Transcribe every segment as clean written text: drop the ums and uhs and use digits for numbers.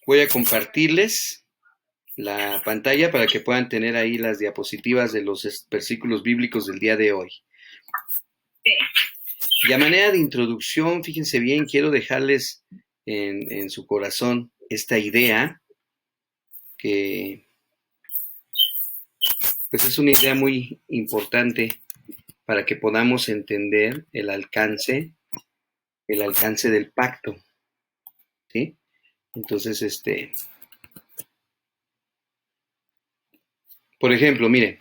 Voy a compartirles la pantalla para que puedan tener ahí las diapositivas de los versículos bíblicos del día de hoy. Y a manera de introducción, fíjense bien, quiero dejarles en su corazón esta idea que pues es una idea muy importante para que podamos entender el alcance del pacto, ¿sí? Entonces, por ejemplo, miren,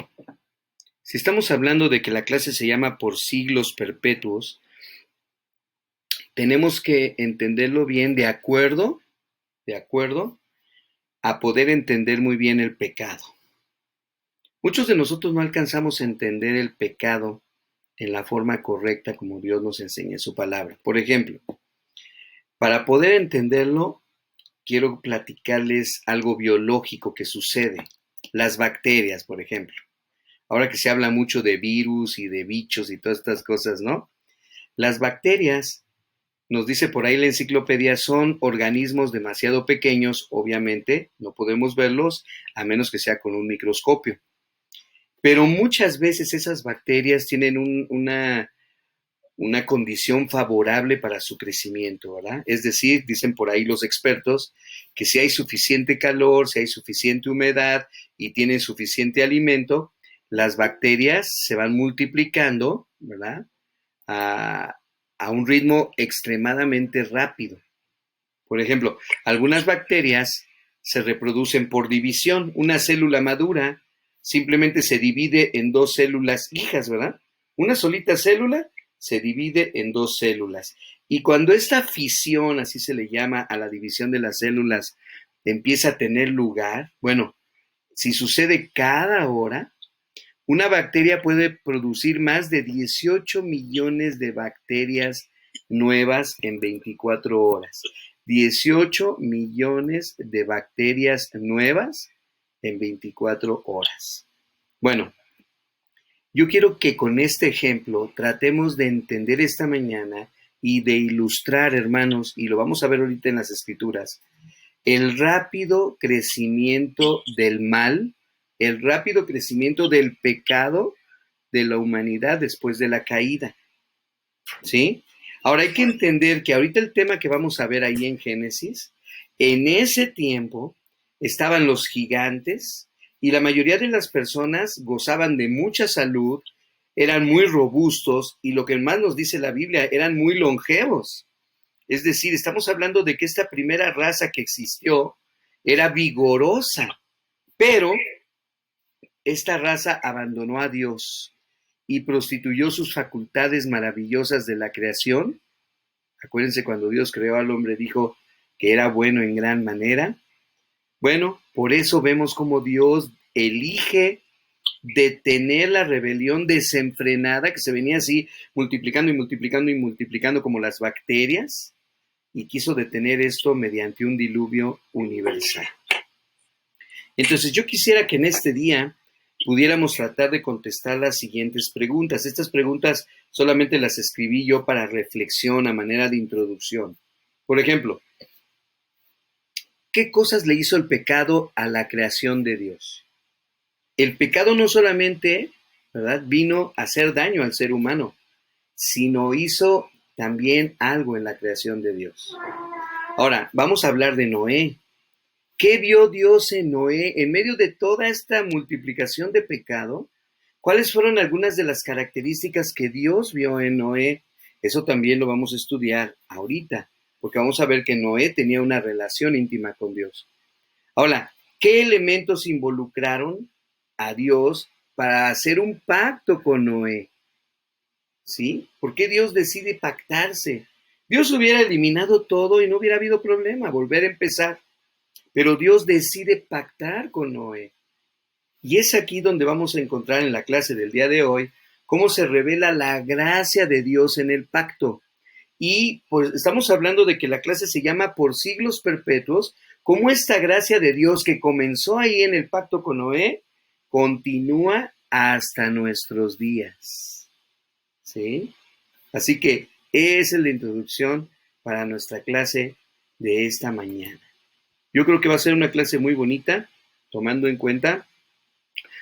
si estamos hablando de que la clase se llama por siglos perpetuos, tenemos que entenderlo bien de acuerdo a poder entender muy bien el pecado. Muchos de nosotros no alcanzamos a entender el pecado en la forma correcta como Dios nos enseña en su palabra. Por ejemplo, para poder entenderlo, quiero platicarles algo biológico que sucede. Las bacterias, por ejemplo. Ahora que se habla mucho de virus y de bichos y todas estas cosas, ¿no? Las bacterias, nos dice por ahí la enciclopedia, son organismos demasiado pequeños, obviamente, no podemos verlos a menos que sea con un microscopio. Pero muchas veces esas bacterias tienen una condición favorable para su crecimiento, ¿verdad? Es decir, dicen por ahí los expertos, que si hay suficiente calor, si hay suficiente humedad y tienen suficiente alimento, las bacterias se van multiplicando, ¿verdad? A, a un ritmo extremadamente rápido. Por ejemplo, algunas bacterias se reproducen por división. Una célula madura simplemente se divide en dos células hijas, ¿verdad? Una solita célula se divide en dos células. Y cuando esta fisión, así se le llama a la división de las células, empieza a tener lugar, bueno, si sucede cada hora, una bacteria puede producir más de 18 millones de bacterias nuevas en 24 horas. 18 millones de bacterias nuevas en 24 horas. Bueno, yo quiero que con este ejemplo tratemos de entender esta mañana y de ilustrar, hermanos, y lo vamos a ver ahorita en las escrituras, el rápido crecimiento del mal, el rápido crecimiento del pecado de la humanidad después de la caída, ¿sí? Ahora hay que entender que ahorita el tema que vamos a ver ahí en Génesis, en ese tiempo estaban los gigantes y la mayoría de las personas gozaban de mucha salud, eran muy robustos y lo que más nos dice la Biblia, eran muy longevos. Es decir, estamos hablando de que esta primera raza que existió era vigorosa, pero esta raza abandonó a Dios y prostituyó sus facultades maravillosas de la creación. Acuérdense cuando Dios creó al hombre, dijo que era bueno en gran manera. Bueno, por eso vemos cómo Dios elige detener la rebelión desenfrenada que se venía así multiplicando y multiplicando y multiplicando como las bacterias, y quiso detener esto mediante un diluvio universal. Entonces yo quisiera que en este día pudiéramos tratar de contestar las siguientes preguntas. Estas preguntas solamente las escribí yo para reflexión a manera de introducción. Por ejemplo, ¿qué cosas le hizo el pecado a la creación de Dios? El pecado no solamente, ¿verdad?, vino a hacer daño al ser humano, sino hizo también algo en la creación de Dios. Ahora, vamos a hablar de Noé. ¿Qué vio Dios en Noé en medio de toda esta multiplicación de pecado? ¿Cuáles fueron algunas de las características que Dios vio en Noé? Eso también lo vamos a estudiar ahorita, porque vamos a ver que Noé tenía una relación íntima con Dios. Ahora, ¿qué elementos involucraron a Dios para hacer un pacto con Noé? ¿Sí? ¿Por qué Dios decide pactarse? Dios hubiera eliminado todo y no hubiera habido problema, volver a empezar. Pero Dios decide pactar con Noé. Y es aquí donde vamos a encontrar en la clase del día de hoy cómo se revela la gracia de Dios en el pacto. Y pues estamos hablando de que la clase se llama por siglos perpetuos, cómo esta gracia de Dios que comenzó ahí en el pacto con Noé, continúa hasta nuestros días. ¿Sí? Así que esa es la introducción para nuestra clase de esta mañana. Yo creo que va a ser una clase muy bonita, tomando en cuenta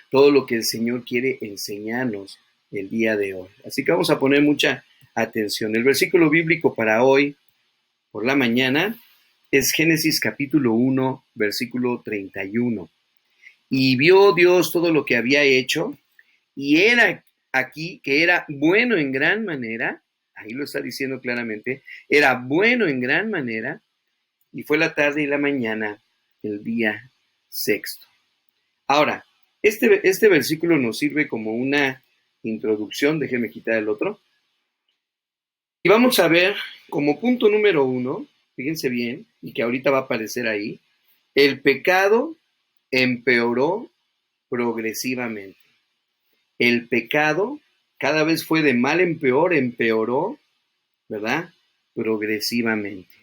todo lo que el Señor quiere enseñarnos el día de hoy. Así que vamos a poner mucha atención. El versículo bíblico para hoy, por la mañana, es Génesis capítulo 1, versículo 31. Y vio Dios todo lo que había hecho, y era aquí que era bueno en gran manera, ahí lo está diciendo claramente, era bueno en gran manera, y fue la tarde y la mañana, el día sexto. Ahora, este versículo nos sirve como una introducción, déjenme quitar el otro, y vamos a ver como punto número 1, fíjense bien, y que ahorita va a aparecer ahí, el pecado empeoró progresivamente. El pecado cada vez fue de mal en peor, empeoró, ¿verdad? Progresivamente.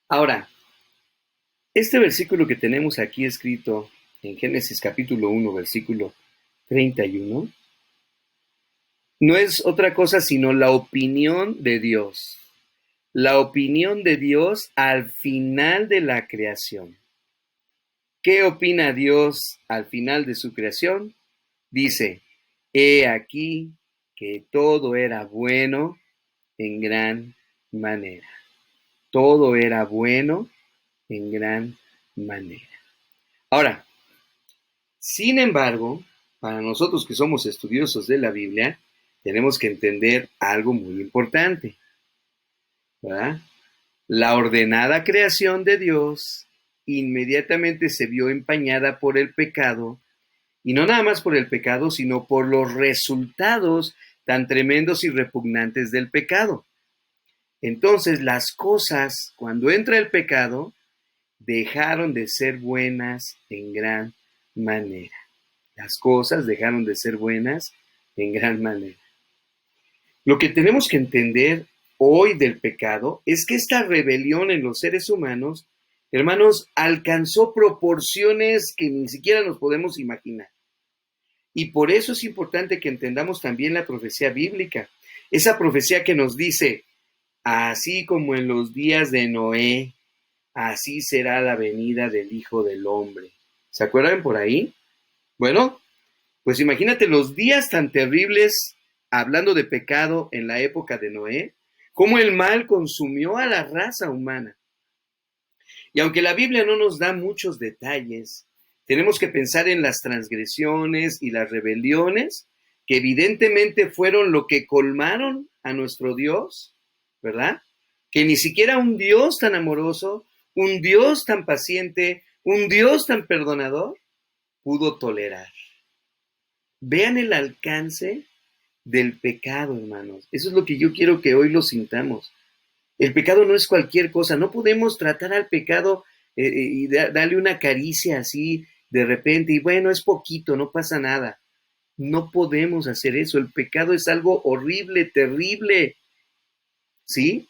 Ahora, este versículo que tenemos aquí escrito en Génesis capítulo 1, versículo 31, no es otra cosa sino la opinión de Dios. La opinión de Dios al final de la creación. ¿Qué opina Dios al final de su creación? Dice, he aquí que todo era bueno en gran manera. Todo era bueno en gran manera. Ahora, sin embargo, para nosotros que somos estudiosos de la Biblia, tenemos que entender algo muy importante, ¿verdad? La ordenada creación de Dios inmediatamente se vio empañada por el pecado, y no nada más por el pecado, sino por los resultados tan tremendos y repugnantes del pecado. Entonces, las cosas, cuando entra el pecado, dejaron de ser buenas en gran manera. Las cosas dejaron de ser buenas en gran manera. Lo que tenemos que entender hoy del pecado es que esta rebelión en los seres humanos, hermanos, alcanzó proporciones que ni siquiera nos podemos imaginar. Y por eso es importante que entendamos también la profecía bíblica. Esa profecía que nos dice, así como en los días de Noé, así será la venida del Hijo del Hombre. ¿Se acuerdan por ahí? Bueno, pues imagínate los días tan terribles, hablando de pecado en la época de Noé, cómo el mal consumió a la raza humana. Y aunque la Biblia no nos da muchos detalles, tenemos que pensar en las transgresiones y las rebeliones, que evidentemente fueron lo que colmaron a nuestro Dios, ¿verdad? Que ni siquiera un Dios tan amoroso, un Dios tan paciente, un Dios tan perdonador, pudo tolerar. Vean el alcance del pecado, hermanos. Eso es lo que yo quiero que hoy lo sintamos. El pecado no es cualquier cosa. No podemos tratar al pecado y darle una caricia así de repente y bueno, es poquito, no pasa nada. No podemos hacer eso. El pecado es algo horrible, terrible. ¿Sí?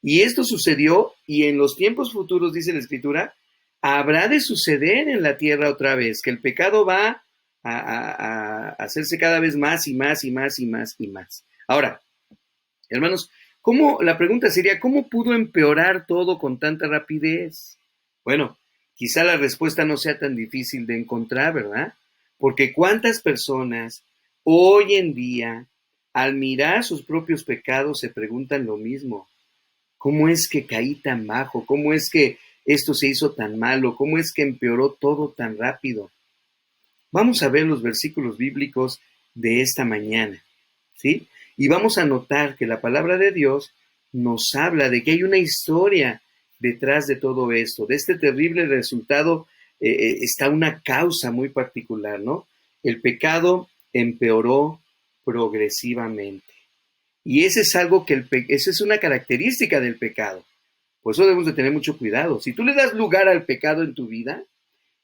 Y esto sucedió y en los tiempos futuros, dice la Escritura, habrá de suceder en la tierra otra vez, que el pecado va a hacerse cada vez más y más y más y más y más. Ahora, hermanos, la pregunta sería, ¿cómo pudo empeorar todo con tanta rapidez? Bueno, quizá la respuesta no sea tan difícil de encontrar, ¿verdad? Porque cuántas personas hoy en día, al mirar sus propios pecados, se preguntan lo mismo. ¿Cómo es que caí tan bajo? ¿Cómo es que esto se hizo tan malo? ¿Cómo es que empeoró todo tan rápido? Vamos a ver los versículos bíblicos de esta mañana, ¿sí? Y vamos a notar que la palabra de Dios nos habla de que hay una historia detrás de todo esto. De este terrible resultado está una causa muy particular, ¿no? El pecado empeoró progresivamente. Y ese es algo que esa es una característica del pecado. Por eso debemos de tener mucho cuidado. Si tú le das lugar al pecado en tu vida,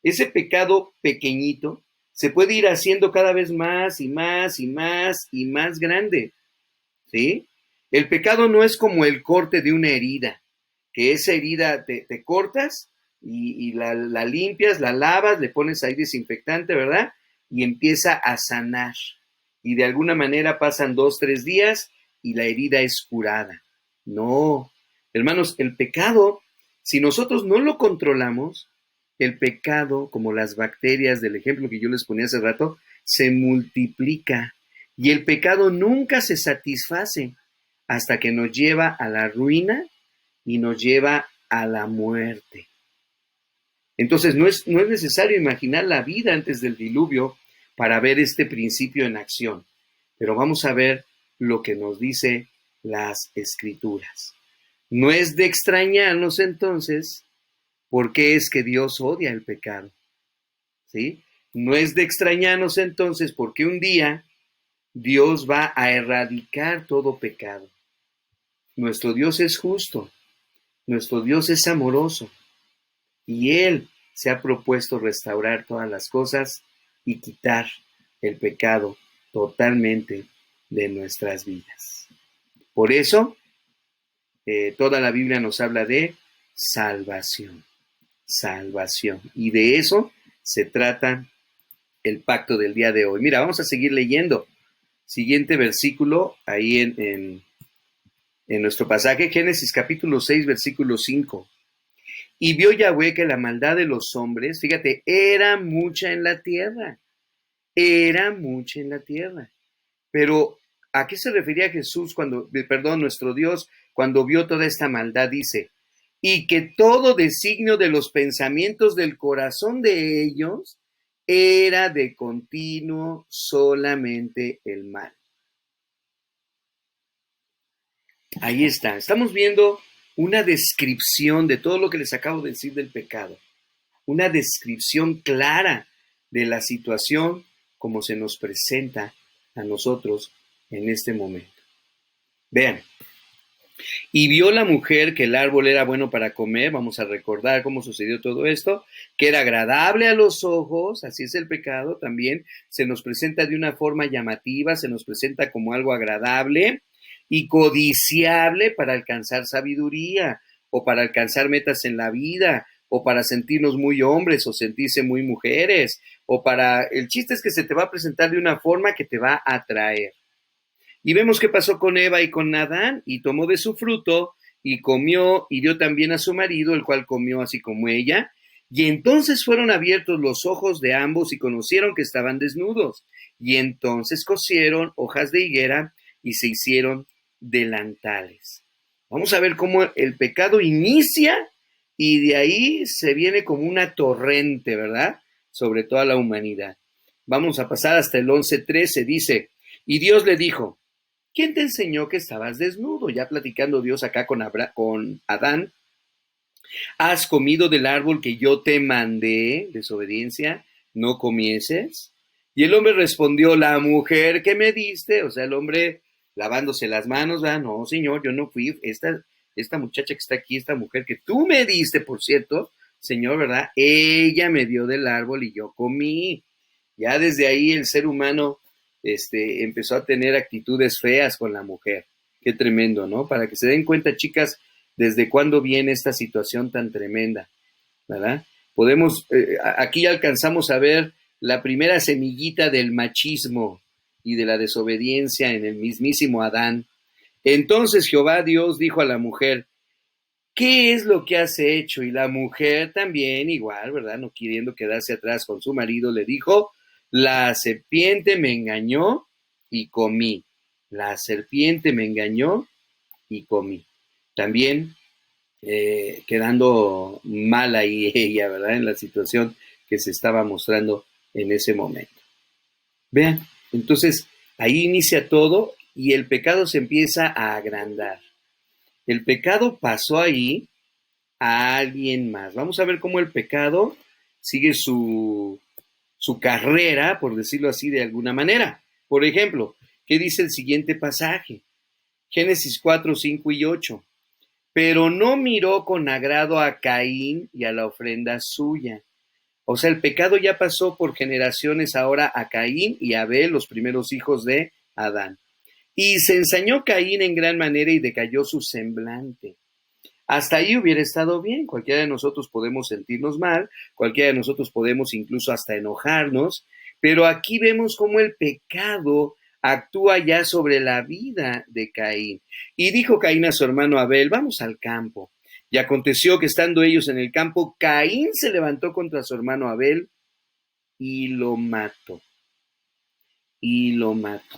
ese pecado pequeñito se puede ir haciendo cada vez más y más y más y más grande, ¿sí? El pecado no es como el corte de una herida, que esa herida te cortas y la limpias, la lavas, le pones ahí desinfectante, ¿verdad? Y empieza a sanar. Y de alguna manera pasan 2, 3 días y la herida es curada. No, hermanos, el pecado Si nosotros no lo controlamos, el pecado, como las bacterias del ejemplo que yo les ponía hace rato, se multiplica y el pecado nunca se satisface hasta que nos lleva a la ruina y nos lleva a la muerte. Entonces no es necesario imaginar la vida antes del diluvio para ver este principio en acción, pero vamos a ver lo que nos dice las Escrituras. No es de extrañarnos entonces por qué es que Dios odia el pecado, ¿sí? No es de extrañarnos entonces porque un día Dios va a erradicar todo pecado. Nuestro Dios es justo, nuestro Dios es amoroso y Él se ha propuesto restaurar todas las cosas y quitar el pecado totalmente de nuestras vidas. Por eso, toda la Biblia nos habla de salvación, salvación. Y de eso se trata el pacto del día de hoy. Mira, vamos a seguir leyendo. Siguiente versículo, ahí en nuestro pasaje, Génesis capítulo 6, versículo 5. Y vio Yahweh que la maldad de los hombres, fíjate, era mucha en la tierra. Era mucha en la tierra. Pero, ¿a qué se refería Jesús nuestro Dios, cuando vio toda esta maldad? Dice, y que todo designio de los pensamientos del corazón de ellos era de continuo solamente el mal. Ahí está. Estamos viendo una descripción de todo lo que les acabo de decir del pecado. Una descripción clara de la situación como se nos presenta a nosotros en este momento. Vean. Y vio la mujer que el árbol era bueno para comer, vamos a recordar cómo sucedió todo esto, que era agradable a los ojos, así es el pecado también, se nos presenta de una forma llamativa, se nos presenta como algo agradable y codiciable para alcanzar sabiduría o para alcanzar metas en la vida o para sentirnos muy hombres o sentirse muy mujeres el chiste es que se te va a presentar de una forma que te va a atraer. Y vemos qué pasó con Eva y con Adán, y tomó de su fruto, y comió, y dio también a su marido, el cual comió así como ella. Y entonces fueron abiertos los ojos de ambos, y conocieron que estaban desnudos. Y entonces cosieron hojas de higuera, y se hicieron delantales. Vamos a ver cómo el pecado inicia, y de ahí se viene como una torrente, ¿verdad? Sobre toda la humanidad. Vamos a pasar hasta el 11:13, dice, y Dios le dijo, ¿quién te enseñó que estabas desnudo? Ya platicando Dios acá con Adán. ¿Has comido del árbol que yo te mandé, desobediencia, no comieses? Y el hombre respondió, la mujer que me diste, o sea, el hombre lavándose las manos, ¿verdad? No, señor, yo no fui, esta muchacha que está aquí, esta mujer que tú me diste, por cierto, señor, ¿verdad? Ella me dio del árbol y yo comí. Ya desde ahí el ser humano empezó a tener actitudes feas con la mujer. Qué tremendo, ¿no? Para que se den cuenta, chicas, desde cuándo viene esta situación tan tremenda, ¿verdad? Aquí ya alcanzamos a ver la primera semillita del machismo y de la desobediencia en el mismísimo Adán. Entonces Jehová Dios dijo a la mujer, ¿qué es lo que has hecho? Y la mujer también, igual, ¿verdad? No queriendo quedarse atrás con su marido, le dijo, la serpiente me engañó y comí. La serpiente me engañó y comí. También quedando mal ahí ella, ¿verdad? En la situación que se estaba mostrando en ese momento. Vean, entonces ahí inicia todo y el pecado se empieza a agrandar. El pecado pasó ahí a alguien más. Vamos a ver cómo el pecado sigue su carrera, por decirlo así de alguna manera. Por ejemplo, ¿qué dice el siguiente pasaje? Génesis 4, 5 y 8. Pero no miró con agrado a Caín y a la ofrenda suya. O sea, el pecado ya pasó por generaciones ahora a Caín y a Abel, los primeros hijos de Adán. Y se ensañó Caín en gran manera y decayó su semblante. Hasta ahí hubiera estado bien. Cualquiera de nosotros podemos sentirnos mal, cualquiera de nosotros podemos incluso hasta enojarnos, pero aquí vemos cómo el pecado actúa ya sobre la vida de Caín. Y dijo Caín a su hermano Abel, vamos al campo. Y aconteció que estando ellos en el campo, Caín se levantó contra su hermano Abel y lo mató. Y lo mató.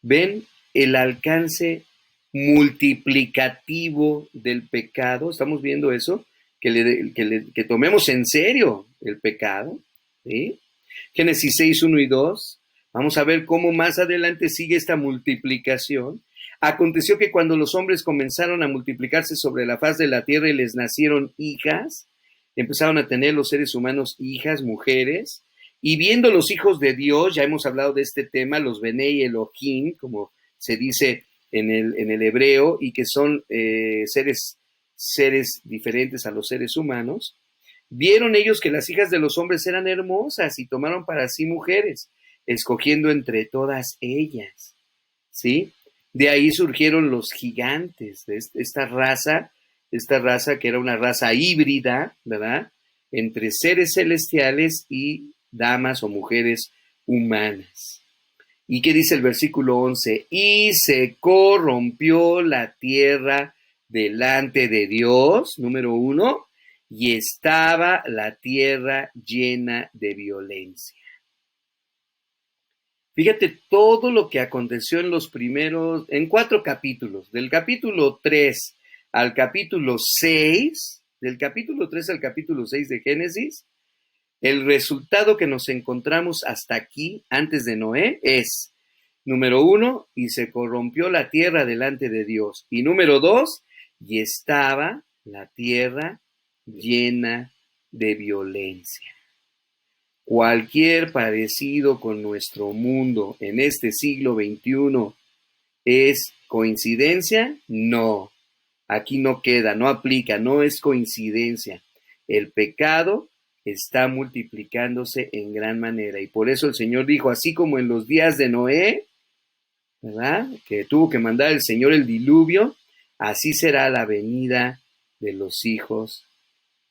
¿Ven el alcance multiplicativo del pecado? ¿Estamos viendo eso? Que tomemos en serio el pecado. ¿Sí? Génesis 6, 1 y 2. Vamos a ver cómo más adelante sigue esta multiplicación. Aconteció que cuando los hombres comenzaron a multiplicarse sobre la faz de la tierra y les nacieron hijas, empezaron a tener los seres humanos hijas, mujeres, y viendo los hijos de Dios, ya hemos hablado de este tema, los Benei Elohim, como se dice en el hebreo, y que son seres diferentes a los seres humanos, vieron ellos que las hijas de los hombres eran hermosas y tomaron para sí mujeres, escogiendo entre todas ellas, ¿sí? De ahí surgieron los gigantes, de esta raza que era una raza híbrida, ¿verdad? Entre seres celestiales y damas o mujeres humanas. ¿Y qué dice el versículo 11? Y se corrompió la tierra delante de Dios, número 1, y estaba la tierra llena de violencia. Fíjate todo lo que aconteció en 4 capítulos, del capítulo 3 al capítulo 6, del capítulo 3 al capítulo 6 de Génesis. El resultado que nos encontramos hasta aquí, antes de Noé, es, número 1, y se corrompió la tierra delante de Dios. Y número 2, y estaba la tierra llena de violencia. Cualquier parecido con nuestro mundo en este siglo XXI es coincidencia. No, aquí no queda, no aplica, no es coincidencia. El pecado está multiplicándose en gran manera y por eso el Señor dijo, así como en los días de Noé, ¿verdad? Que tuvo que mandar el Señor el diluvio, así será la venida de los hijos,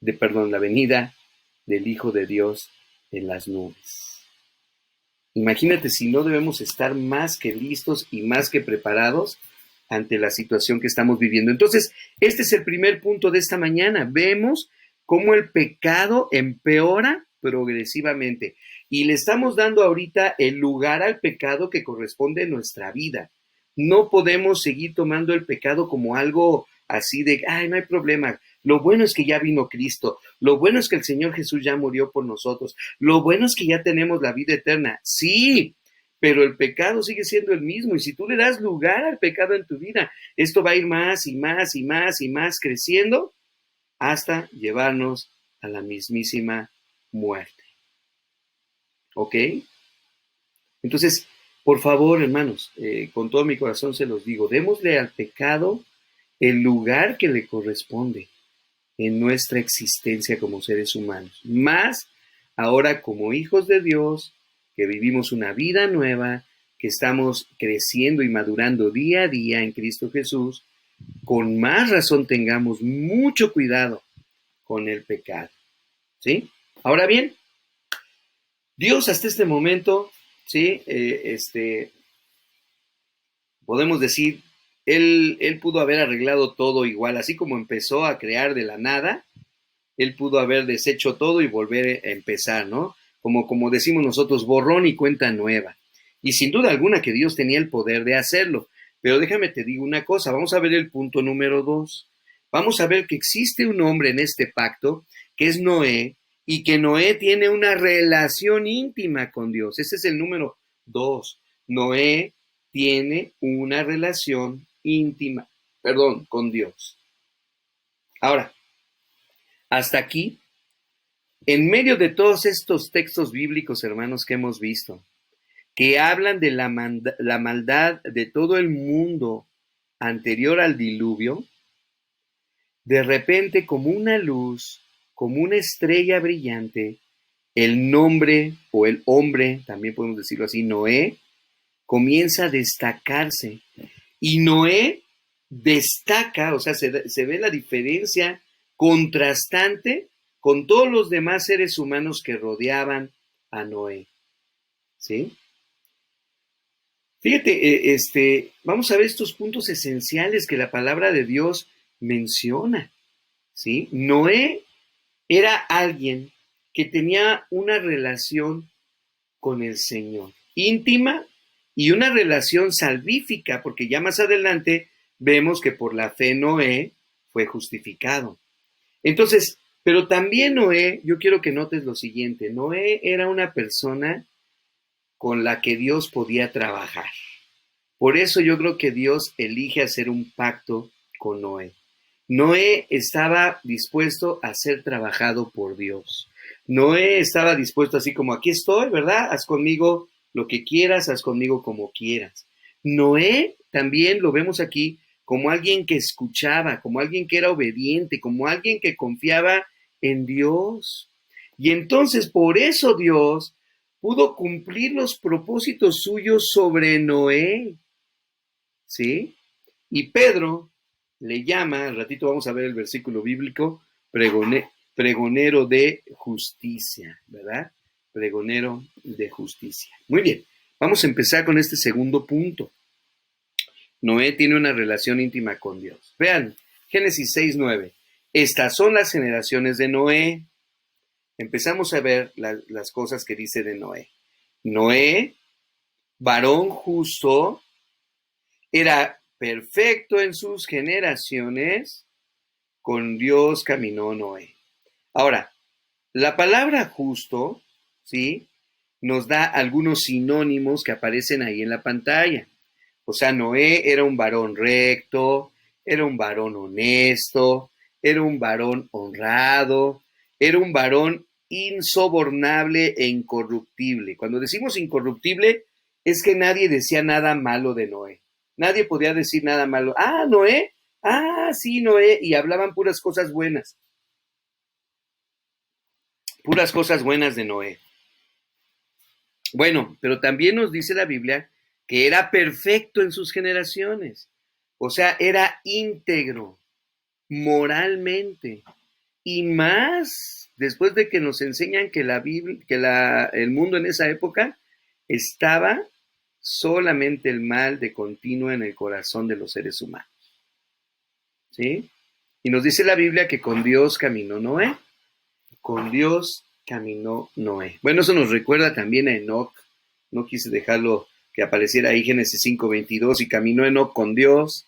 la venida del Hijo de Dios en las nubes. Imagínate si no debemos estar más que listos y más que preparados ante la situación que estamos viviendo. Entonces, este es el primer punto de esta mañana. Vemos cómo el pecado empeora progresivamente y le estamos dando ahorita el lugar al pecado que corresponde en nuestra vida. No podemos seguir tomando el pecado como algo así de, ay, no hay problema. Lo bueno es que ya vino Cristo. Lo bueno es que el Señor Jesús ya murió por nosotros. Lo bueno es que ya tenemos la vida eterna. Sí, pero el pecado sigue siendo el mismo. Y si tú le das lugar al pecado en tu vida, esto va a ir más y más y más y más creciendo hasta llevarnos a la mismísima muerte. ¿Ok? Entonces, por favor, hermanos, con todo mi corazón se los digo, démosle al pecado el lugar que le corresponde en nuestra existencia como seres humanos. Más ahora como hijos de Dios, que vivimos una vida nueva, que estamos creciendo y madurando día a día en Cristo Jesús, con más razón tengamos mucho cuidado con el pecado. ¿Sí? Ahora bien, Dios hasta este momento, ¿sí? Podemos decir, él pudo haber arreglado todo igual, así como empezó a crear de la nada, él pudo haber deshecho todo y volver a empezar, ¿no? Como decimos nosotros, borrón y cuenta nueva. Y sin duda alguna que Dios tenía el poder de hacerlo. Pero déjame te digo una cosa, vamos a ver el punto número 2. Vamos a ver que existe un hombre en este pacto, que es Noé, y que Noé tiene una relación íntima con Dios. Ese es el número 2. Noé tiene una relación íntima, con Dios. Ahora, hasta aquí, en medio de todos estos textos bíblicos, hermanos, que hemos visto, que hablan de la maldad de todo el mundo anterior al diluvio, de repente, como una luz, como una estrella brillante, el nombre o el hombre, también podemos decirlo así, Noé, comienza a destacarse. Y Noé destaca, o sea, se ve la diferencia contrastante con todos los demás seres humanos que rodeaban a Noé. ¿Sí? Fíjate, vamos a ver estos puntos esenciales que la palabra de Dios menciona, ¿sí? Noé era alguien que tenía una relación con el Señor, íntima y una relación salvífica, porque ya más adelante vemos que por la fe Noé fue justificado. Entonces, pero también Noé, yo quiero que notes lo siguiente, Noé era una persona con la que Dios podía trabajar. Por eso yo creo que Dios elige hacer un pacto con Noé. Noé estaba dispuesto a ser trabajado por Dios. Noé estaba dispuesto así como aquí estoy, ¿verdad? Haz conmigo lo que quieras, haz conmigo como quieras. Noé también lo vemos aquí como alguien que escuchaba, como alguien que era obediente, como alguien que confiaba en Dios. Y entonces por eso Dios pudo cumplir los propósitos suyos sobre Noé, ¿sí? Y Pedro le llama, al ratito vamos a ver el versículo bíblico, pregonero de justicia, ¿verdad? Pregonero de justicia. Muy bien, vamos a empezar con este segundo punto. Noé tiene una relación íntima con Dios. Vean, Génesis 6:9. Estas son las generaciones de Noé. Empezamos a ver las cosas que dice de Noé. Noé, varón justo, era perfecto en sus generaciones, con Dios caminó Noé. Ahora, la palabra justo, ¿sí? Nos da algunos sinónimos que aparecen ahí en la pantalla. O sea, Noé era un varón recto, era un varón honesto, era un varón honrado, era un varón insobornable e incorruptible. Cuando decimos incorruptible, es que nadie decía nada malo de Noé. Nadie podía decir nada malo. Ah, Noé. Ah, sí, Noé. Y hablaban puras cosas buenas de Noé. Bueno, pero también nos dice la Biblia que era perfecto en sus generaciones. O sea, era íntegro moralmente. Y más después de que nos enseñan que la Biblia, que el mundo en esa época estaba solamente el mal de continuo en el corazón de los seres humanos. ¿Sí? Y nos dice la Biblia que con Dios caminó Noé. Con Dios caminó Noé. Bueno, eso nos recuerda también a Enoc. No quise dejarlo que apareciera ahí Génesis 5:22. Y caminó Enoc con Dios.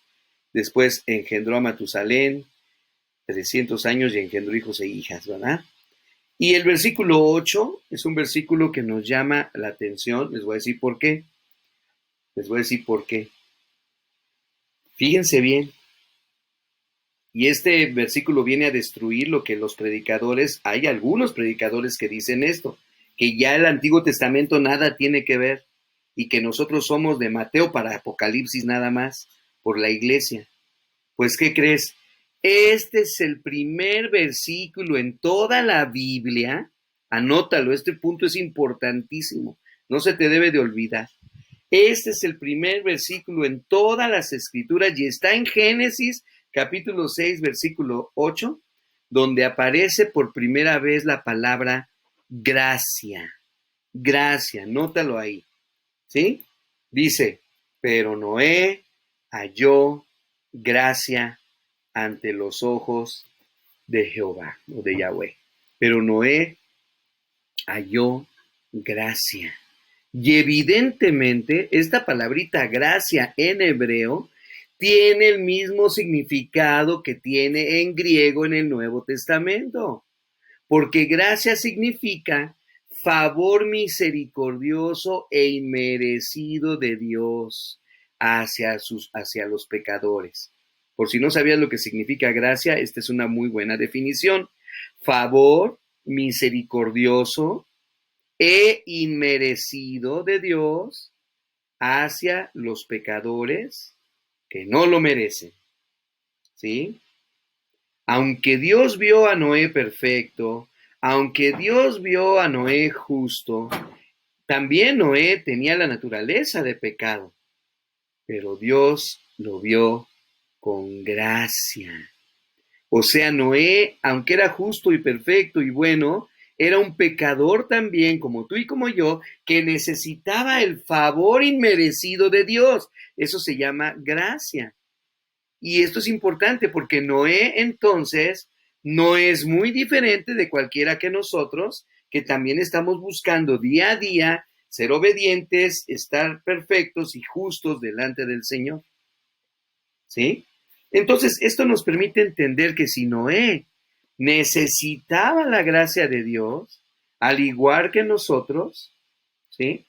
Después engendró a Matusalén 300 años y engendró hijos e hijas, ¿verdad? Y el versículo 8 es un versículo que nos llama la atención. Les voy a decir por qué. Fíjense bien. Y este versículo viene a destruir lo que los predicadores, hay algunos predicadores que dicen esto, que ya el Antiguo Testamento nada tiene que ver y que nosotros somos de Mateo para Apocalipsis nada más por la iglesia. Pues, ¿qué crees? Este es el primer versículo en toda la Biblia. Anótalo, este punto es importantísimo, no se te debe de olvidar. Este es el primer versículo en todas las escrituras y está en Génesis capítulo 6, versículo 8, donde aparece por primera vez la palabra gracia. Gracia, nótalo ahí. ¿Sí? Dice, pero Noé halló gracia ante los ojos de Jehová o de Yahweh. Pero Noé halló gracia. Y evidentemente esta palabrita gracia en hebreo tiene el mismo significado que tiene en griego en el Nuevo Testamento. Porque gracia significa favor misericordioso e inmerecido de Dios hacia los pecadores. Por si no sabías lo que significa gracia, esta es una muy buena definición. Favor misericordioso e inmerecido de Dios hacia los pecadores que no lo merecen. ¿Sí? Aunque Dios vio a Noé perfecto, aunque Dios vio a Noé justo, también Noé tenía la naturaleza de pecado, pero Dios lo vio con gracia. O sea, Noé, aunque era justo y perfecto y bueno, era un pecador también, como tú y como yo, que necesitaba el favor inmerecido de Dios. Eso se llama gracia. Y esto es importante porque Noé entonces no es muy diferente de cualquiera que nosotros, que también estamos buscando día a día ser obedientes, estar perfectos y justos delante del Señor. ¿Sí? Entonces, esto nos permite entender que si Noé necesitaba la gracia de Dios, al igual que nosotros, ¿sí?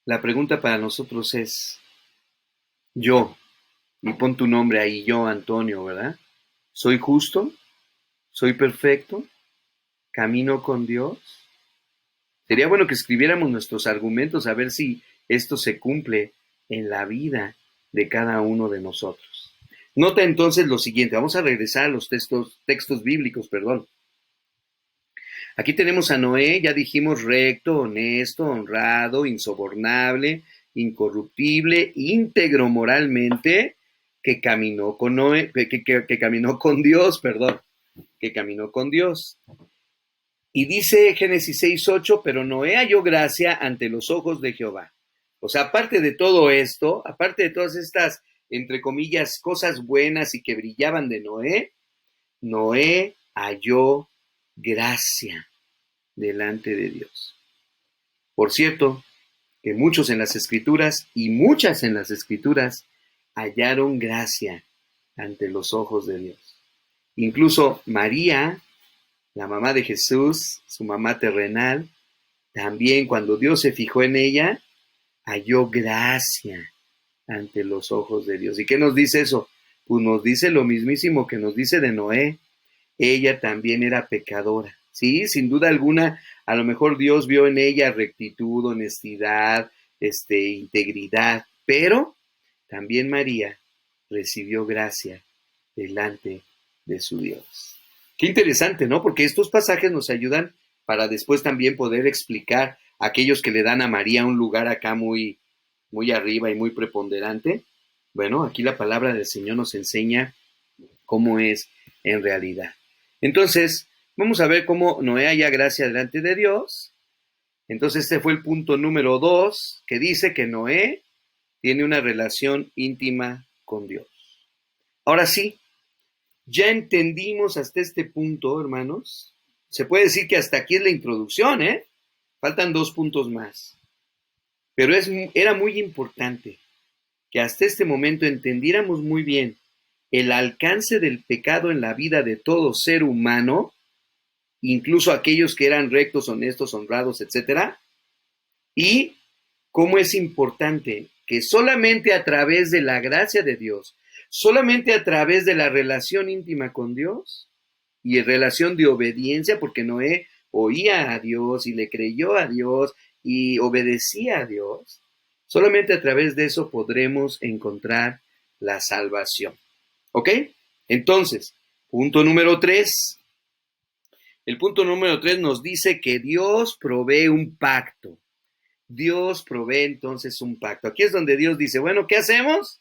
La pregunta para nosotros es, yo, y pon tu nombre ahí, yo, Antonio, ¿verdad? ¿Soy justo? ¿Soy perfecto? ¿Camino con Dios? Sería bueno que escribiéramos nuestros argumentos a ver si esto se cumple en la vida de cada uno de nosotros. Nota entonces lo siguiente, vamos a regresar a los textos bíblicos, perdón. Aquí tenemos a Noé, ya dijimos, recto, honesto, honrado, insobornable, incorruptible, íntegro moralmente, que caminó con Noé, que caminó con Dios, perdón, que caminó con Dios. Y dice Génesis 6:8, pero Noé halló gracia ante los ojos de Jehová. O sea, aparte de todo esto, aparte de todas estas, entre comillas, cosas buenas y que brillaban de Noé, Noé halló gracia delante de Dios. Por cierto, que muchos en las escrituras y muchas en las escrituras hallaron gracia ante los ojos de Dios. Incluso María, la mamá de Jesús, su mamá terrenal, también cuando Dios se fijó en ella, halló gracia ante los ojos de Dios. ¿Y qué nos dice eso? Pues nos dice lo mismísimo que nos dice de Noé. Ella también era pecadora. Sí, sin duda alguna, a lo mejor Dios vio en ella rectitud, honestidad, integridad, pero también María recibió gracia delante de su Dios. Qué interesante, ¿no? Porque estos pasajes nos ayudan para después también poder explicar a aquellos que le dan a María un lugar acá muy, muy arriba y muy preponderante. Bueno, aquí la palabra del Señor nos enseña cómo es en realidad. Entonces, vamos a ver cómo Noé halla gracia delante de Dios. Entonces, este fue el punto número 2, que dice que Noé tiene una relación íntima con Dios. Ahora sí, ya entendimos hasta este punto, hermanos. Se puede decir que hasta aquí es la introducción, ¿eh? Faltan 2 puntos más. Pero era muy importante que hasta este momento entendiéramos muy bien el alcance del pecado en la vida de todo ser humano, incluso aquellos que eran rectos, honestos, honrados, etcétera, y cómo es importante que solamente a través de la gracia de Dios, solamente a través de la relación íntima con Dios y en relación de obediencia, porque Noé oía a Dios y le creyó a Dios y obedecía a Dios, solamente a través de eso podremos encontrar la salvación. ¿Ok? Entonces, punto número 3. El punto número 3 nos dice que Dios provee un pacto. Dios provee entonces un pacto. Aquí es donde Dios dice, bueno, ¿qué hacemos?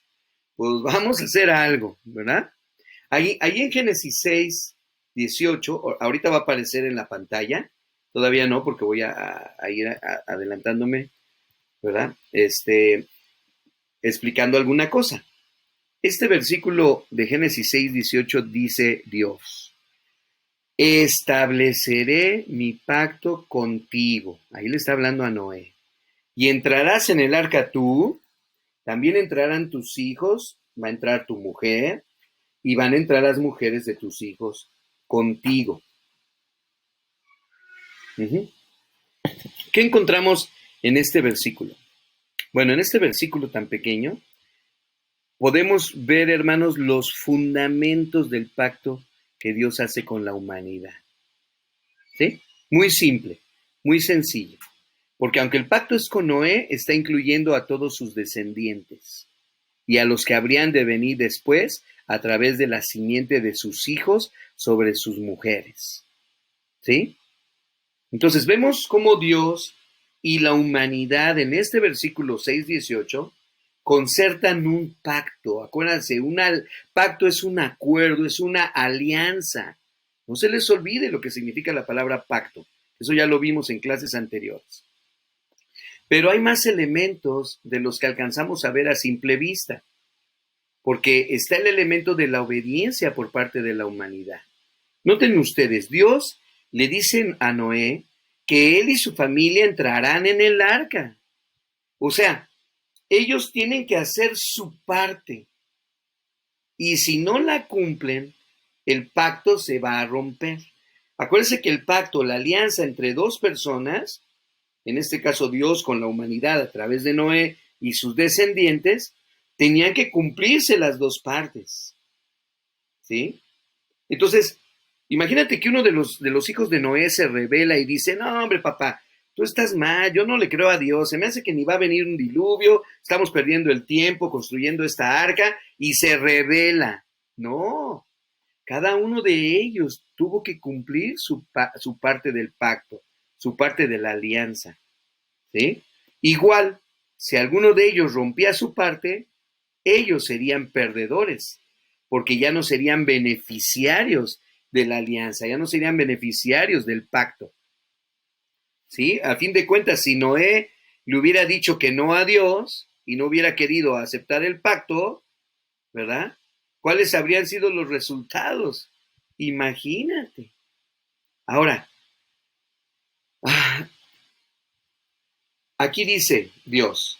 Pues vamos a hacer algo, ¿verdad? Ahí en Génesis 6:18, ahorita va a aparecer en la pantalla, todavía no, porque voy a ir adelantándome, ¿verdad? Explicando alguna cosa. Este versículo de Génesis 6:18 dice Dios, estableceré mi pacto contigo. Ahí le está hablando a Noé. Y entrarás en el arca tú, también entrarán tus hijos, va a entrar tu mujer, y van a entrar las mujeres de tus hijos contigo. ¿Qué encontramos en este versículo? Bueno, en este versículo tan pequeño, podemos ver, hermanos, los fundamentos del pacto que Dios hace con la humanidad. ¿Sí? Muy simple, muy sencillo. Porque aunque el pacto es con Noé, está incluyendo a todos sus descendientes y a los que habrían de venir después a través de la simiente de sus hijos sobre sus mujeres. ¿Sí? Entonces vemos cómo Dios y la humanidad en este versículo 6:18 concertan un pacto. Acuérdense, pacto es un acuerdo, es una alianza. No se les olvide lo que significa la palabra pacto. Eso ya lo vimos en clases anteriores. Pero hay más elementos de los que alcanzamos a ver a simple vista. porque está el elemento de la obediencia por parte de la humanidad. Noten ustedes, Dios le dice a Noé que él y su familia entrarán en el arca. O sea, ellos tienen que hacer su parte. Y si no la cumplen, el pacto se va a romper. Acuérdense que el pacto, la alianza entre dos personas, en este caso Dios con la humanidad a través de Noé y sus descendientes, tenían que cumplirse las dos partes. ¿Sí? Entonces, imagínate que uno de los hijos de Noé se revela y dice, no, hombre, papá, tú estás mal, yo no le creo a Dios, se me hace que ni va a venir un diluvio, estamos perdiendo el tiempo construyendo esta arca, y se revela. No, cada uno de ellos tuvo que cumplir su parte del pacto, su parte de la alianza. ¿Sí? Igual, si alguno de ellos rompía su parte, ellos serían perdedores, porque ya no serían beneficiarios de la alianza, ya no serían beneficiarios del pacto. ¿Sí? A fin de cuentas, si Noé le hubiera dicho que no a Dios y no hubiera querido aceptar el pacto, ¿verdad? ¿Cuáles habrían sido los resultados? Imagínate. Ahora, aquí dice Dios,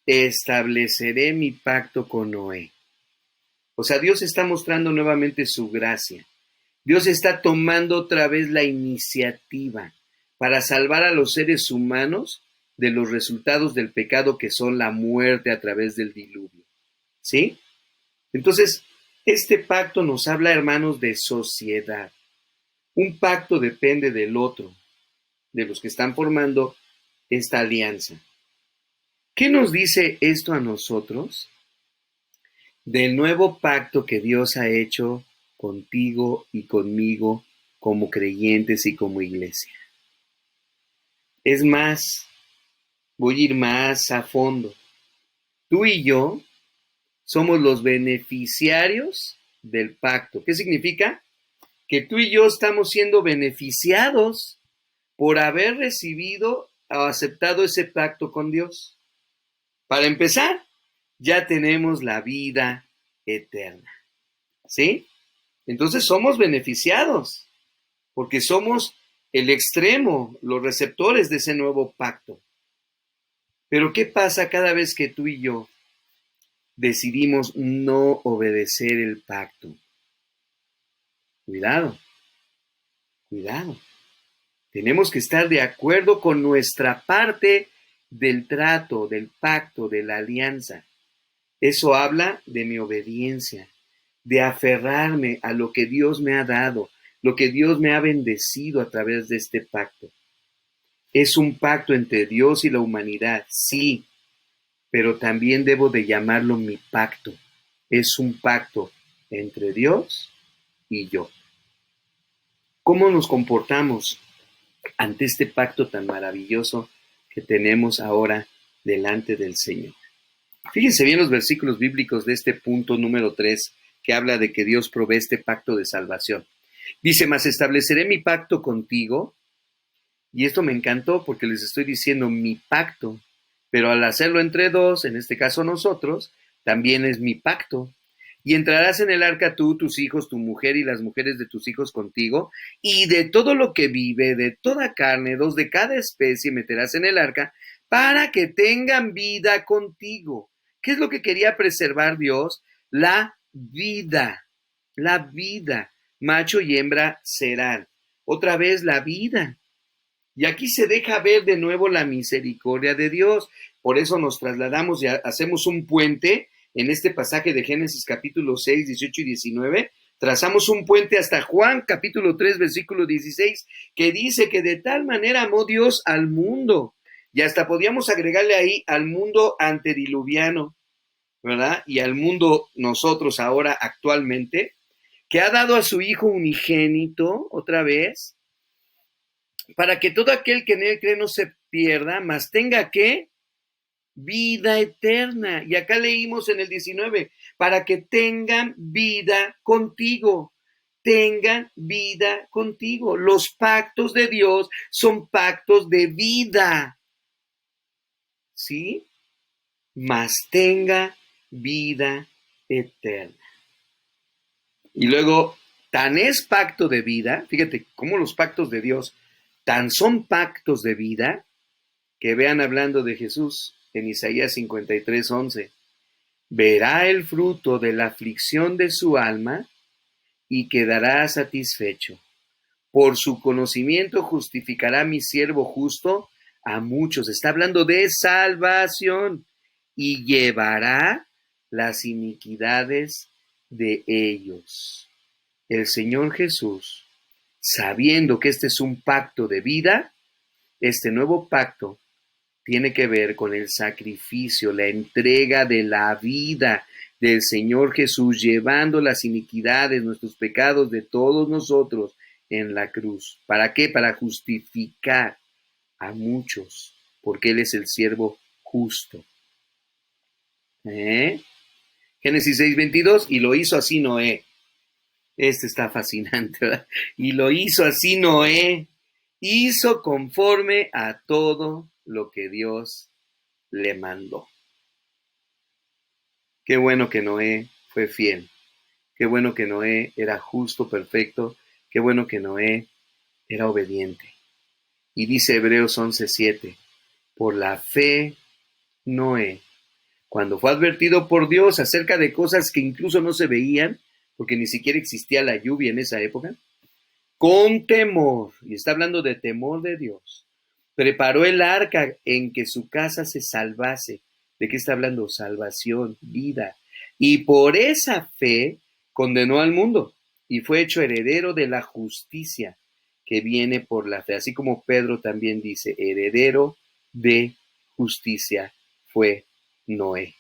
estableceré mi pacto con Noé. O sea, Dios está mostrando nuevamente su gracia. Dios está tomando otra vez la iniciativa para salvar a los seres humanos de los resultados del pecado, que son la muerte a través del diluvio. ¿Sí? Entonces, este pacto nos habla, hermanos, de sociedad. Un pacto depende del otro, de los que están formando esta alianza. ¿Qué nos dice esto a nosotros? Del nuevo pacto que Dios ha hecho contigo y conmigo como creyentes y como iglesia. Es más, voy a ir más a fondo. Tú y yo somos los beneficiarios del pacto. ¿Qué significa? Que tú y yo estamos siendo beneficiados por haber recibido o aceptado ese pacto con Dios. Para empezar, ya tenemos la vida eterna. ¿Sí? Entonces somos beneficiados, porque somos el extremo, los receptores de ese nuevo pacto. Pero ¿qué pasa cada vez que tú y yo decidimos no obedecer el pacto? Cuidado, cuidado. Tenemos que estar de acuerdo con nuestra parte del trato, del pacto, de la alianza. Eso habla de mi obediencia, de aferrarme a lo que Dios me ha dado, lo que Dios me ha bendecido a través de este pacto. Es un pacto entre Dios y la humanidad, sí, pero también debo de llamarlo mi pacto. Es un pacto entre Dios y yo. ¿Cómo nos comportamos ante este pacto tan maravilloso que tenemos ahora delante del Señor? Fíjense bien los versículos bíblicos de este punto número 3, que habla de que Dios provee este pacto de salvación. Dice, mas estableceré mi pacto contigo. Y esto me encantó porque les estoy diciendo mi pacto, pero al hacerlo entre dos, en este caso nosotros, también es mi pacto. Y entrarás en el arca tú, tus hijos, tu mujer y las mujeres de tus hijos contigo, y de todo lo que vive, de toda carne, 2 de cada especie meterás en el arca, para que tengan vida contigo. ¿Qué es lo que quería preservar Dios? La vida, la vida. Macho y hembra serán. Otra vez la vida. Y aquí se deja ver de nuevo la misericordia de Dios. Por eso nos trasladamos y hacemos un puente en este pasaje de Génesis capítulo 6, 18 y 19. Trazamos un puente hasta Juan capítulo 3, versículo 16, que dice que de tal manera amó Dios al mundo. Y hasta podíamos agregarle ahí al mundo antediluviano, ¿verdad? Y al mundo nosotros ahora actualmente, que ha dado a su Hijo unigénito, otra vez, para que todo aquel que en él cree no se pierda, mas tenga ¿qué? Vida eterna. Y acá leímos en el 19, para que tengan vida contigo. Tengan vida contigo. Los pactos de Dios son pactos de vida. ¿Sí? Mas tenga vida eterna. Y luego, tan es pacto de vida, fíjate cómo los pactos de Dios tan son pactos de vida, que vean hablando de Jesús en Isaías 53:11. Verá el fruto de la aflicción de su alma y quedará satisfecho. Por su conocimiento justificará mi siervo justo a muchos. Está hablando de salvación y llevará las iniquidades de ellos. El Señor Jesús, sabiendo que este es un pacto de vida, este nuevo pacto tiene que ver con el sacrificio, la entrega de la vida del Señor Jesús, llevando las iniquidades, nuestros pecados de todos nosotros en la cruz. ¿Para qué? Para justificar a muchos, porque Él es el siervo justo. Génesis 6:22, y lo hizo así Noé. Este está fascinante, ¿verdad? Y lo hizo así Noé. Hizo conforme a todo lo que Dios le mandó. Qué bueno que Noé fue fiel. Qué bueno que Noé era justo, perfecto. Qué bueno que Noé era obediente. Y dice Hebreos 11:7, por la fe Noé, cuando fue advertido por Dios acerca de cosas que incluso no se veían, porque ni siquiera existía la lluvia en esa época, con temor, y está hablando de temor de Dios, preparó el arca en que su casa se salvase. ¿De qué está hablando? Salvación, vida. Y por esa fe condenó al mundo y fue hecho heredero de la justicia que viene por la fe. Así como Pedro también dice, heredero de justicia fue Noé.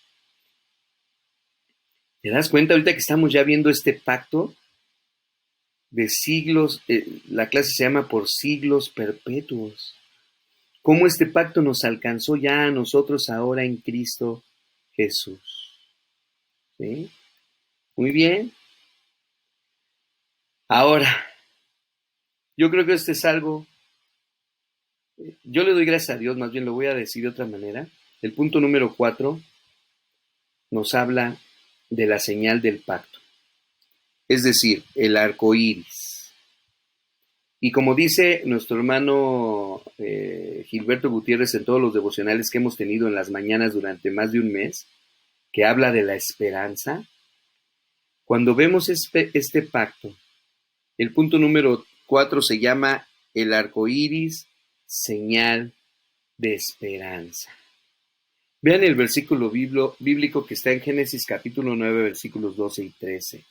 ¿Te das cuenta ahorita que estamos ya viendo este pacto de siglos? La clase se llama por siglos perpetuos. Cómo este pacto nos alcanzó ya a nosotros ahora en Cristo Jesús. ¿Sí? Muy bien. Ahora, yo creo que este es algo, yo le doy gracias a Dios, más bien lo voy a decir de otra manera. El punto número 4 nos habla de la señal del pacto, es decir, el arco iris. Y como dice nuestro hermano Gilberto Gutiérrez en todos los devocionales que hemos tenido en las mañanas durante más de un mes, que habla de la esperanza, cuando vemos este pacto, el punto número 4 se llama el arco iris, señal de esperanza. Vean el versículo bíblico que está en Génesis capítulo 9, versículos 12 y 13.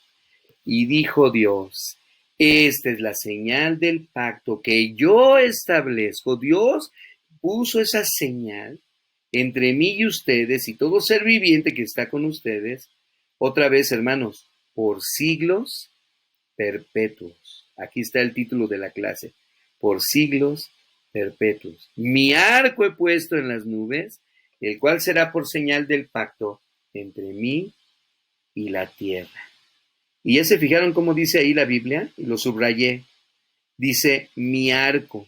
Y dijo Dios, esta es la señal del pacto que yo establezco. Dios puso esa señal entre mí y ustedes y todo ser viviente que está con ustedes. Otra vez, hermanos, por siglos perpetuos. Aquí está el título de la clase. Por siglos perpetuos. Mi arco he puesto en las nubes, el cual será por señal del pacto entre mí y la tierra. Y ya se fijaron cómo dice ahí la Biblia, y lo subrayé. Dice mi arco.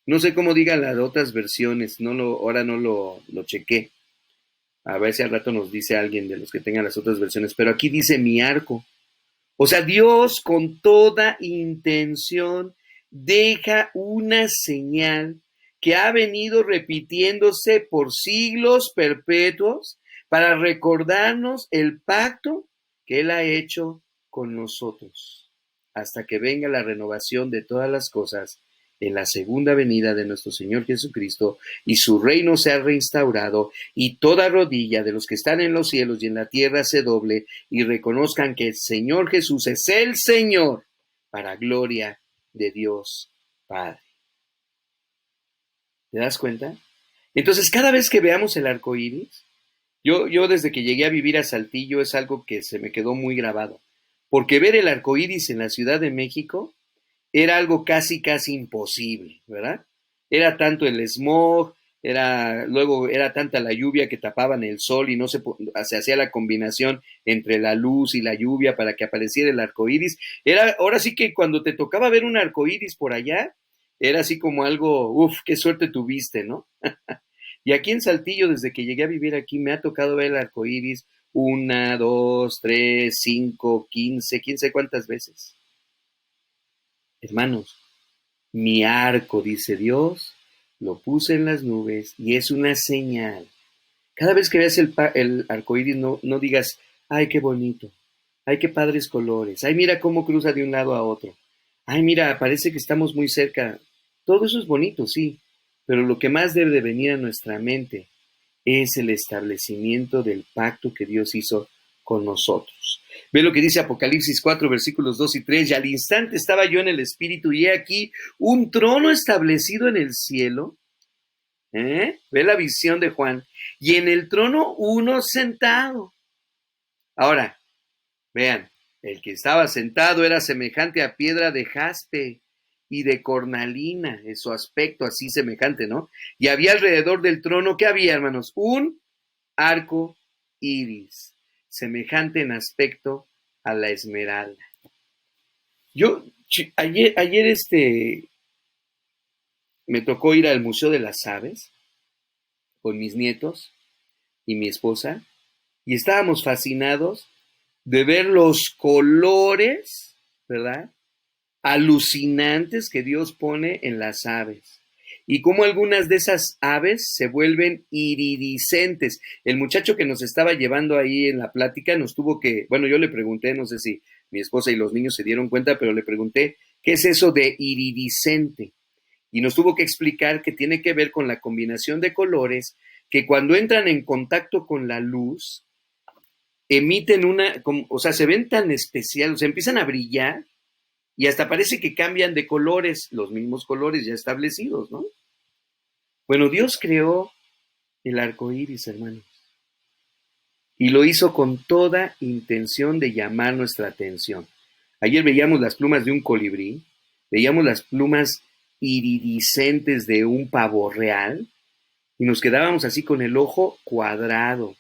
No sé cómo digan las otras versiones, ahora no lo chequé. A ver si al rato nos dice alguien de los que tengan las otras versiones, pero aquí dice mi arco. O sea, Dios con toda intención deja una señal que ha venido repitiéndose por siglos perpetuos para recordarnos el pacto que Él ha hecho con nosotros, hasta que venga la renovación de todas las cosas en la segunda venida de nuestro Señor Jesucristo y su reino sea reinstaurado y toda rodilla de los que están en los cielos y en la tierra se doble y reconozcan que el Señor Jesús es el Señor para gloria de Dios Padre. ¿Te das cuenta? Entonces, cada vez que veamos el arco iris, yo desde que llegué a vivir a Saltillo es algo que se me quedó muy grabado, porque ver el arco iris en la Ciudad de México era algo casi imposible, ¿verdad? Era tanto el smog, luego era tanta la lluvia que tapaban el sol y no se hacía la combinación entre la luz y la lluvia para que apareciera el arco iris. Ahora sí que cuando te tocaba ver un arco iris por allá, era así como algo, qué suerte tuviste, ¿no? Y aquí en Saltillo, desde que llegué a vivir aquí, me ha tocado ver el arco iris 1, 2, 3, 5, 15, quién sabe cuántas veces. Hermanos, mi arco, dice Dios, lo puse en las nubes y es una señal. Cada vez que veas el arco iris, no digas, ay, qué bonito, ay, qué padres colores, ay, mira cómo cruza de un lado a otro, ay, mira, parece que estamos muy cerca. Todo eso es bonito, sí, pero lo que más debe de venir a nuestra mente es el establecimiento del pacto que Dios hizo con nosotros. Ve lo que dice Apocalipsis 4, versículos 2 y 3. Y al instante estaba yo en el Espíritu y he aquí un trono establecido en el cielo. Ve la visión de Juan. Y en el trono uno sentado. Ahora, vean, el que estaba sentado era semejante a piedra de jaspe y de cornalina, es su aspecto así semejante, ¿no? Y había alrededor del trono, ¿qué había, hermanos? Un arco iris, semejante en aspecto a la esmeralda. Yo ayer me tocó ir al Museo de las Aves con mis nietos y mi esposa y estábamos fascinados de ver los colores, ¿verdad? Alucinantes que Dios pone en las aves. Y cómo algunas de esas aves se vuelven iridiscentes. El muchacho que nos estaba llevando ahí en la plática nos tuvo que, bueno, yo le pregunté, no sé si mi esposa y los niños se dieron cuenta, pero le pregunté, ¿qué es eso de iridiscente? Y nos tuvo que explicar que tiene que ver con la combinación de colores que cuando entran en contacto con la luz, emiten o sea, se ven tan especial, o sea, empiezan a brillar y hasta parece que cambian de colores, los mismos colores ya establecidos, ¿no? Bueno, Dios creó el arco iris, hermanos, y lo hizo con toda intención de llamar nuestra atención. Ayer veíamos las plumas de un colibrí, veíamos las plumas iridiscentes de un pavo real, y nos quedábamos así con el ojo cuadrado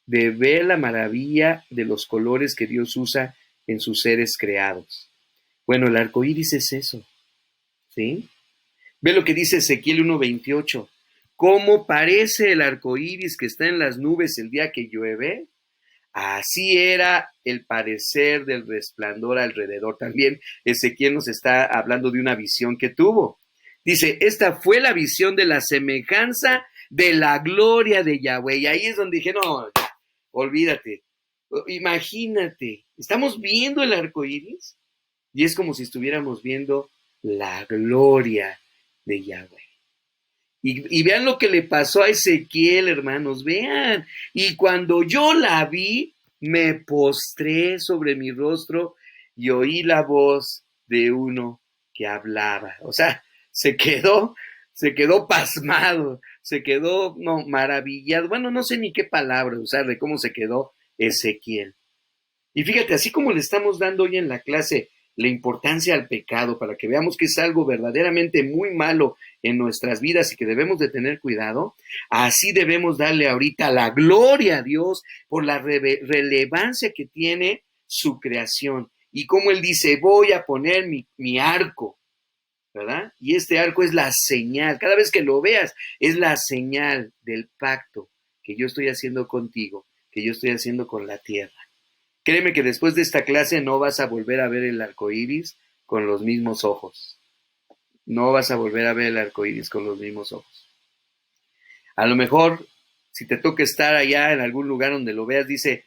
de ver la maravilla de los colores que Dios usa en sus seres creados. Bueno, el arco iris es eso, ¿sí? Ve lo que dice Ezequiel 1:28. ¿Cómo parece el arco iris que está en las nubes el día que llueve? Así era el parecer del resplandor alrededor. También Ezequiel nos está hablando de una visión que tuvo. Dice, esta fue la visión de la semejanza de la gloria de Yahweh. Y ahí es donde dije, no, ya, olvídate. Imagínate, estamos viendo el arco iris y es como si estuviéramos viendo la gloria de Yahweh. Y vean lo que le pasó a Ezequiel, hermanos, vean. Y cuando yo la vi, me postré sobre mi rostro y oí la voz de uno que hablaba. O sea, se quedó pasmado, se quedó no, maravillado. Bueno, no sé ni qué palabra usar de cómo se quedó Ezequiel. Y fíjate, así como le estamos dando hoy en la clase la importancia al pecado para que veamos que es algo verdaderamente muy malo en nuestras vidas y que debemos de tener cuidado, así debemos darle ahorita la gloria a Dios por la relevancia que tiene su creación. Y como Él dice, voy a poner mi arco, ¿verdad? Y este arco es la señal, cada vez que lo veas, es la señal del pacto que yo estoy haciendo contigo, que yo estoy haciendo con la tierra. Créeme que después de esta clase no vas a volver a ver el arco iris con los mismos ojos. No vas a volver a ver el arco iris con los mismos ojos. A lo mejor, si te toca estar allá en algún lugar donde lo veas, dice,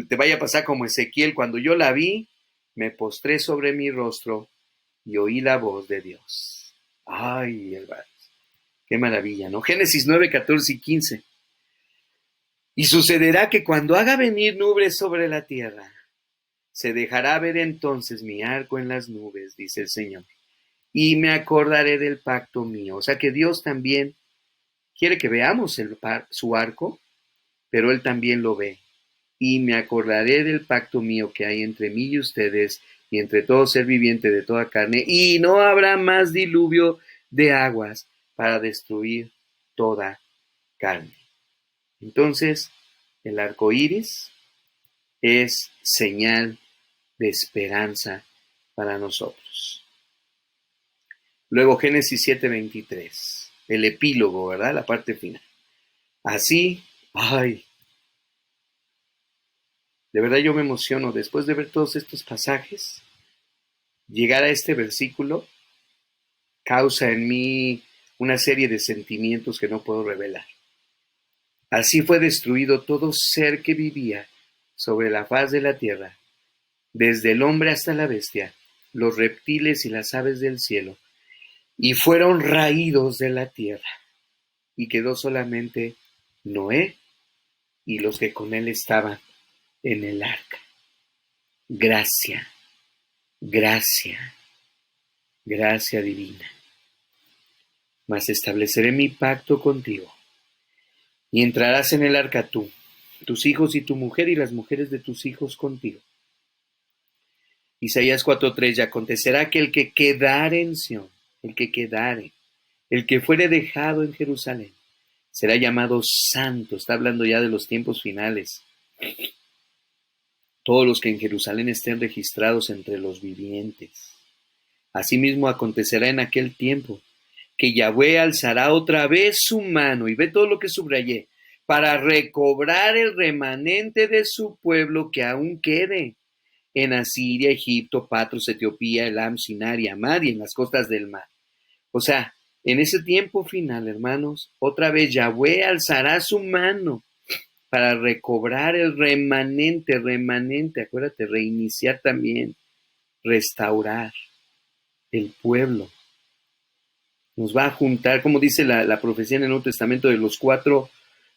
te vaya a pasar como Ezequiel, cuando yo la vi, me postré sobre mi rostro y oí la voz de Dios. Ay, hermanos, qué maravilla, ¿no? Génesis 9, 14 y 15. Y sucederá que cuando haga venir nubes sobre la tierra, se dejará ver entonces mi arco en las nubes, dice el Señor, y me acordaré del pacto mío. O sea que Dios también quiere que veamos su arco, pero Él también lo ve. Y me acordaré del pacto mío que hay entre mí y ustedes, y entre todo ser viviente de toda carne, y no habrá más diluvio de aguas para destruir toda carne. Entonces, el arco iris es señal de esperanza para nosotros. Luego Génesis 7:23, el epílogo, ¿verdad? La parte final. Así, ay, De verdad yo me emociono después de ver todos estos pasajes. Llegar a este versículo causa en mí una serie de sentimientos que no puedo revelar. Así fue destruido todo ser que vivía sobre la faz de la tierra, desde el hombre hasta la bestia, los reptiles y las aves del cielo, y fueron raídos de la tierra. Y quedó solamente Noé y los que con él estaban en el arca. Gracia, gracia, gracia divina. Mas estableceré mi pacto contigo, y entrarás en el arca tú, tus hijos y tu mujer y las mujeres de tus hijos contigo. Isaías 4:3, y acontecerá que el que quedare en Sión, el que quedare, el que fuere dejado en Jerusalén, será llamado santo. Está hablando ya de los tiempos finales. Todos los que en Jerusalén estén registrados entre los vivientes. Asimismo acontecerá en aquel tiempo que Yahweh alzará otra vez su mano, y ve todo lo que subrayé, para recobrar el remanente de su pueblo que aún quede en Asiria, Egipto, Patros, Etiopía, Elam, Sinar y Amad, y en las costas del mar. O sea, en ese tiempo final, hermanos, otra vez Yahweh alzará su mano para recobrar el remanente, acuérdate, reiniciar también, restaurar el pueblo. Nos va a juntar, como dice la profecía en el Nuevo Testamento, de los cuatro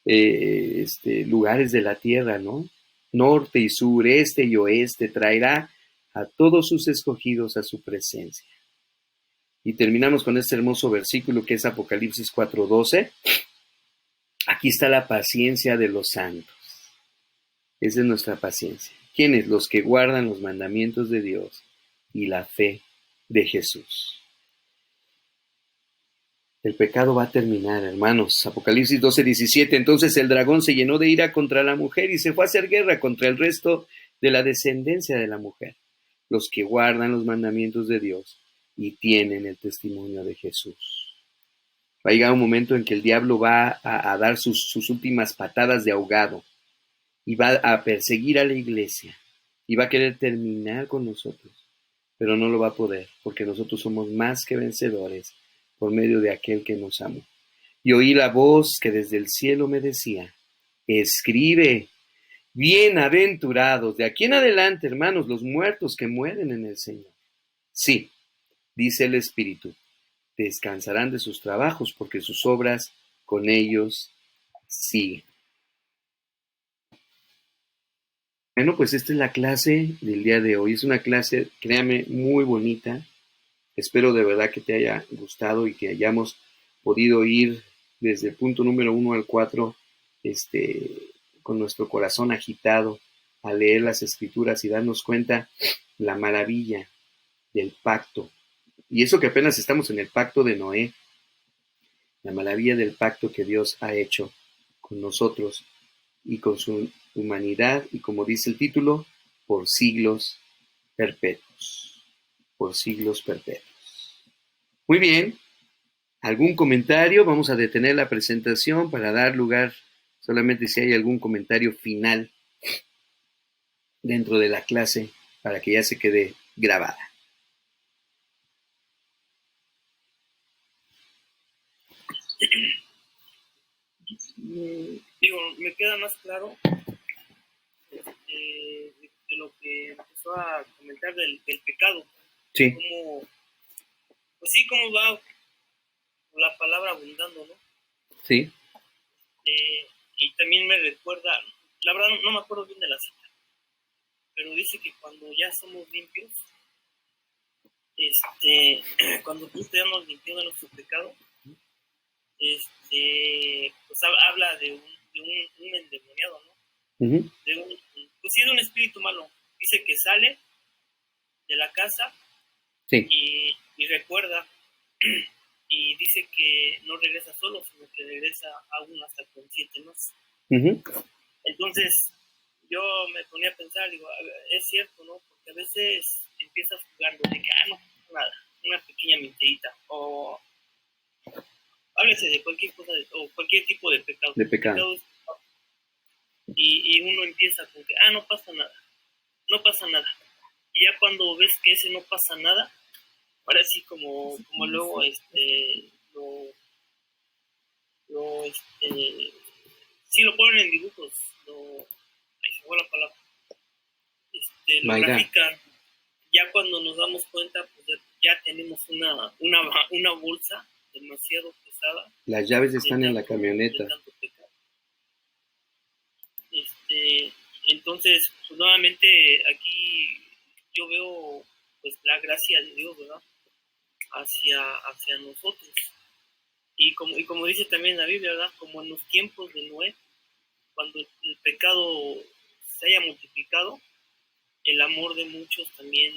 lugares de la tierra, ¿no? Norte y sur, este y oeste, traerá a todos sus escogidos a su presencia. Y terminamos con este hermoso versículo que es Apocalipsis 4:12. Aquí está la paciencia de los santos. Esa es nuestra paciencia. ¿Quiénes? Los que guardan los mandamientos de Dios y la fe de Jesús. El pecado va a terminar, hermanos. Apocalipsis 12:17. Entonces el dragón se llenó de ira contra la mujer y se fue a hacer guerra contra el resto de la descendencia de la mujer, los que guardan los mandamientos de Dios y tienen el testimonio de Jesús. Va a llegar un momento en que el diablo va a dar sus últimas patadas de ahogado y va a perseguir a la iglesia y va a querer terminar con nosotros, pero no lo va a poder, porque nosotros somos más que vencedores por medio de aquel que nos amó. Y oí la voz que desde el cielo me decía: escribe, bienaventurados de aquí en adelante, hermanos, los muertos que mueren en el Señor. Sí, dice el Espíritu, descansarán de sus trabajos porque sus obras con ellos siguen. Bueno, pues esta es la clase del día de hoy. Es una clase, créame, muy bonita. Espero de verdad que te haya gustado y que hayamos podido ir desde el punto número 1 al 4, con nuestro corazón agitado a leer las escrituras y darnos cuenta la maravilla del pacto. Y eso que apenas estamos en el pacto de Noé, la maravilla del pacto que Dios ha hecho con nosotros y con su humanidad, y como dice el título, por siglos perpetuos. Por siglos perpetuos. Muy bien. ¿Algún comentario? Vamos a detener la presentación para dar lugar solamente si hay algún comentario final dentro de la clase para que ya se quede grabada. Me queda más claro de lo que empezó a comentar del pecado. Sí. Como, pues sí, cómo va la palabra abundando, ¿no? Sí. Y también me recuerda, la verdad no me acuerdo bien de la cita, pero dice que cuando ya somos limpios, cuando Cristo ya nos limpió de nuestro pecado, pues habla de un endemoniado, ¿no? Uh-huh. Pues sí, de un espíritu malo. Dice que sale de la casa, sí, y recuerda, y dice que no regresa solo, sino que regresa aún hasta con 7 más. Uh-huh. Entonces yo me ponía a pensar, digo, es cierto, ¿no? Porque a veces empiezas jugando de que, no, nada, una pequeña mentirita, o háblese de cualquier cosa, o cualquier tipo de pecado. De pecado. y uno empieza con que, no pasa nada, no pasa nada. Y ya cuando ves que ese no pasa nada, ahora sí como luego sí lo ponen en dibujos, ahí se fue la palabra, lo Mayra, grafican. Ya cuando nos damos cuenta, pues ya tenemos una bolsa demasiado pesada las llaves de están en la de camioneta. tanto pecado. Entonces, pues, nuevamente aquí yo veo pues la gracia de Dios, ¿verdad? Hacia nosotros. Y como dice también la Biblia, ¿verdad? Como en los tiempos de Noé, cuando el pecado se haya multiplicado, el amor de muchos también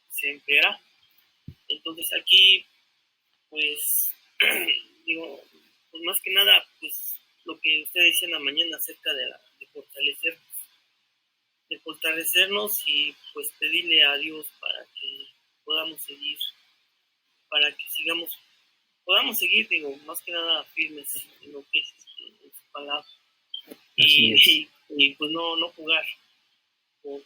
se enfriará. Entonces aquí, pues, digo, pues más que nada, pues lo que usted decía en la mañana acerca de fortalecernos y pues pedirle a Dios para que podamos seguir, para que podamos seguir, digo, más que nada firmes en lo que es en su palabra Así es. y pues no jugar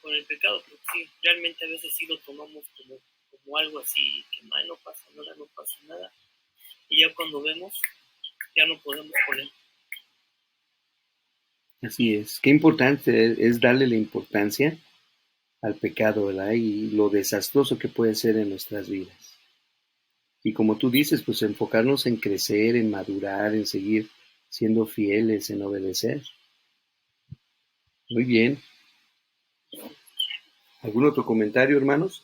con el pecado, porque sí, realmente a veces sí lo tomamos como algo así, que no pasa nada, no pasa nada, y ya cuando vemos, ya no podemos con él. Así es. Qué importante es darle la importancia al pecado, ¿verdad? Y lo desastroso que puede ser en nuestras vidas. Y como tú dices, pues enfocarnos en crecer, en madurar, en seguir siendo fieles, en obedecer. Muy bien. ¿Algún otro comentario, hermanos?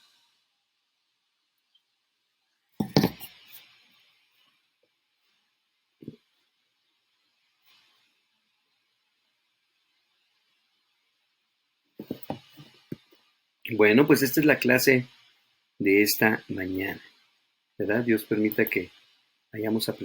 Bueno, pues esta es la clase de esta mañana, ¿verdad? Dios permita que hayamos aprendido